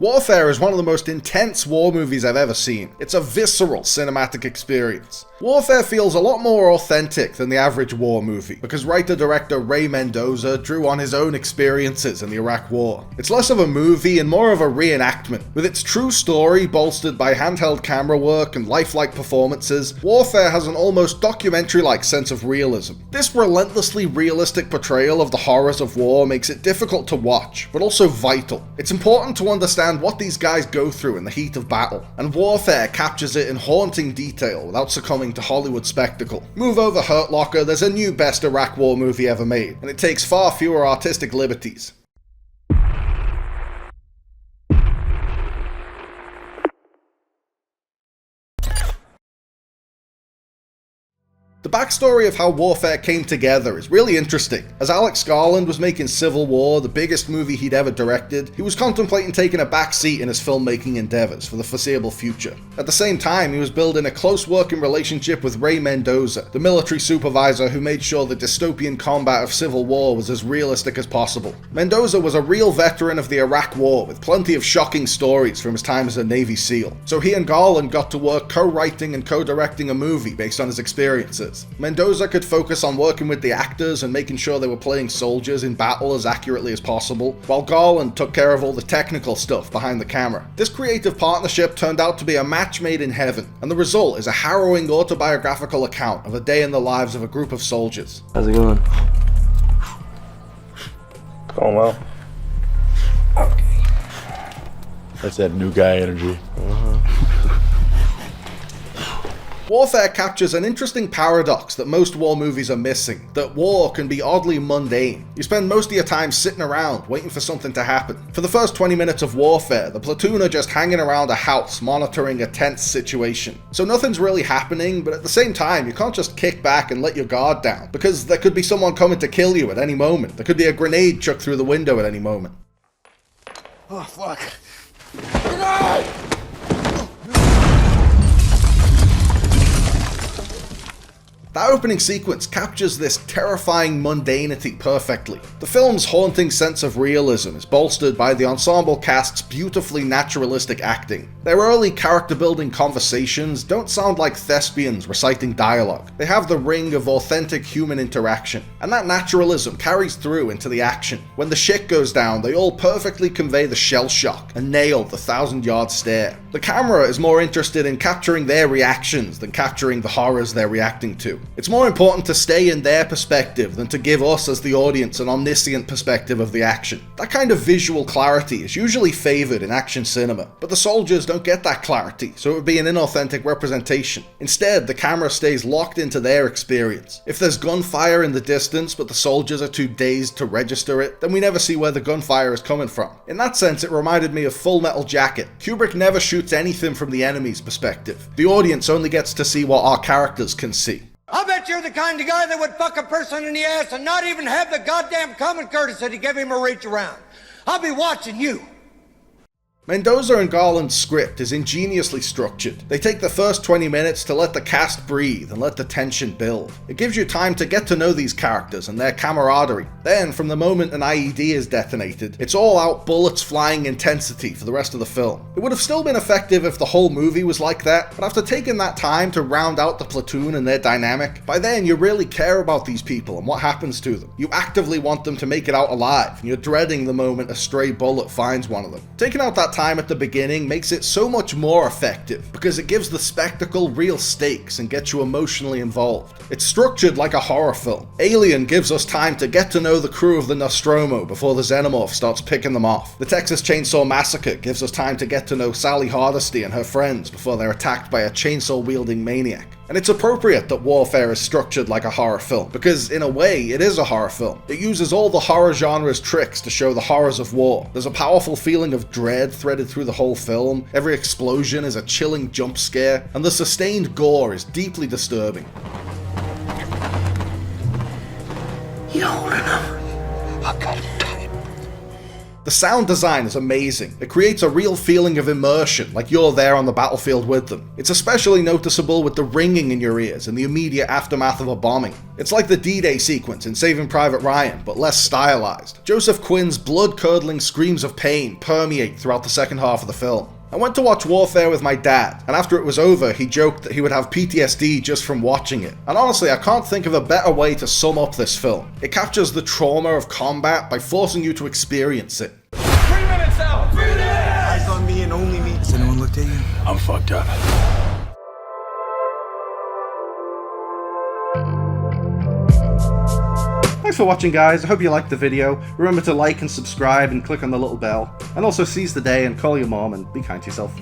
Warfare is one of the most intense war movies I've ever seen. It's a visceral cinematic experience. Warfare feels a lot more authentic than the average war movie, because writer-director Ray Mendoza drew on his own experiences in the Iraq War. It's less of a movie and more of a reenactment. With its true story bolstered by handheld camera work and lifelike performances, Warfare has an almost documentary-like sense of realism. This relentlessly realistic portrayal of the horrors of war makes it difficult to watch, but also vital. It's important to understand what these guys go through in the heat of battle, and Warfare captures it in haunting detail without succumbing to Hollywood spectacle. Move over, Hurt Locker, there's a new best Iraq War movie ever made, and it takes far fewer artistic liberties. The backstory of how Warfare came together is really interesting. As Alex Garland was making Civil War, the biggest movie he'd ever directed, he was contemplating taking a back seat in his filmmaking endeavors for the foreseeable future. At the same time, he was building a close working relationship with Ray Mendoza, the military supervisor who made sure the dystopian combat of Civil War was as realistic as possible. Mendoza was a real veteran of the Iraq War, with plenty of shocking stories from his time as a Navy SEAL. So he and Garland got to work co-writing and co-directing a movie based on his experiences. Mendoza could focus on working with the actors and making sure they were playing soldiers in battle as accurately as possible, while Garland took care of all the technical stuff behind the camera. This creative partnership turned out to be a match made in heaven, and the result is a harrowing autobiographical account of a day in the lives of a group of soldiers. How's it going? Going well. Okay. That's that new guy energy. Warfare captures an interesting paradox that most war movies are missing, that war can be oddly mundane. You spend most of your time sitting around, waiting for something to happen. For the first 20 minutes of Warfare, the platoon are just hanging around a house, monitoring a tense situation. So nothing's really happening, but at the same time, you can't just kick back and let your guard down, because there could be someone coming to kill you at any moment. There could be a grenade chucked through the window at any moment. Oh, fuck. Grenade! That opening sequence captures this terrifying mundanity perfectly. The film's haunting sense of realism is bolstered by the ensemble cast's beautifully naturalistic acting. Their early character-building conversations don't sound like thespians reciting dialogue. They have the ring of authentic human interaction, and that naturalism carries through into the action. When the shit goes down, they all perfectly convey the shell shock and nail the 1,000-yard stare. The camera is more interested in capturing their reactions than capturing the horrors they're reacting to. It's more important to stay in their perspective than to give us as the audience an omniscient perspective of the action. That kind of visual clarity is usually favoured in action cinema, but the soldiers don't get that clarity, so it would be an inauthentic representation. Instead, the camera stays locked into their experience. If there's gunfire in the distance but the soldiers are too dazed to register it, then we never see where the gunfire is coming from. In that sense, it reminded me of Full Metal Jacket. Kubrick never shoots anything from the enemy's perspective. The audience only gets to see what our characters can see. I bet you're the kind of guy that would fuck a person in the ass and not even have the goddamn common courtesy to give him a reach around. I'll be watching you. Mendoza and Garland's script is ingeniously structured. They take the first 20 minutes to let the cast breathe and let the tension build. It gives you time to get to know these characters and their camaraderie. Then, from the moment an IED is detonated, it's all out bullets flying intensity for the rest of the film. It would have still been effective if the whole movie was like that, but after taking that time to round out the platoon and their dynamic, by then you really care about these people and what happens to them. You actively want them to make it out alive, and you're dreading the moment a stray bullet finds one of them. Taking out that time at the beginning makes it so much more effective because it gives the spectacle real stakes and gets you emotionally involved. It's structured like a horror film. Alien gives us time to get to know the crew of the Nostromo before the Xenomorph starts picking them off. The Texas Chainsaw Massacre gives us time to get to know Sally Hardesty and her friends before they're attacked by a chainsaw-wielding maniac. And it's appropriate that Warfare is structured like a horror film, because in a way, it is a horror film. It uses all the horror genre's tricks to show the horrors of war. There's a powerful feeling of dread threaded through the whole film, every explosion is a chilling jump scare, and the sustained gore is deeply disturbing. You holding him? I got him tight. The sound design is amazing. It creates a real feeling of immersion, like you're there on the battlefield with them. It's especially noticeable with the ringing in your ears in the immediate aftermath of a bombing. It's like the D-Day sequence in Saving Private Ryan, but less stylized. Joseph Quinn's blood-curdling screams of pain permeate throughout the second half of the film. I went to watch Warfare with my dad, and after it was over, he joked that he would have PTSD just from watching it. And honestly, I can't think of a better way to sum up this film. It captures the trauma of combat by forcing you to experience it. 3 minutes out! 3 minutes! Eyes on me and only me. Has anyone looked at you? I'm fucked up. Thanks for watching, guys. I hope you liked the video. Remember to like and subscribe and click on the little bell. And also seize the day and call your mom and be kind to yourself.